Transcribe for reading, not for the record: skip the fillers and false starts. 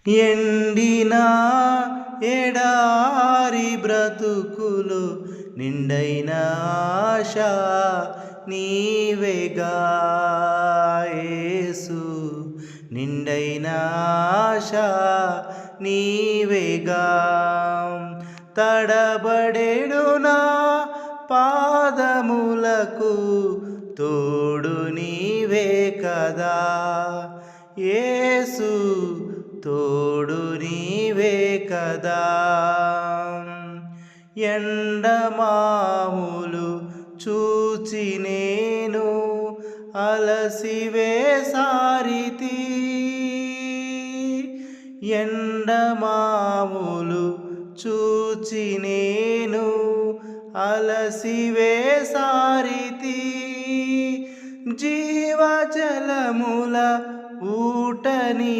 ఎండిన ఎడారి బ్రతుకులు నిండైన ఆశ నీవేగా యేసు, నిండైన ఆశ నీవేగా. తడబడెడు నా పాదములకు తోడు నీవే కదా యేసు, తోడు నీవే కదా. ఎండమావులు చూచి నేను అలసివేసారితి, ఎండమావులు చూచి నేను అలసివేసారితి. జీవజలముల ఊటని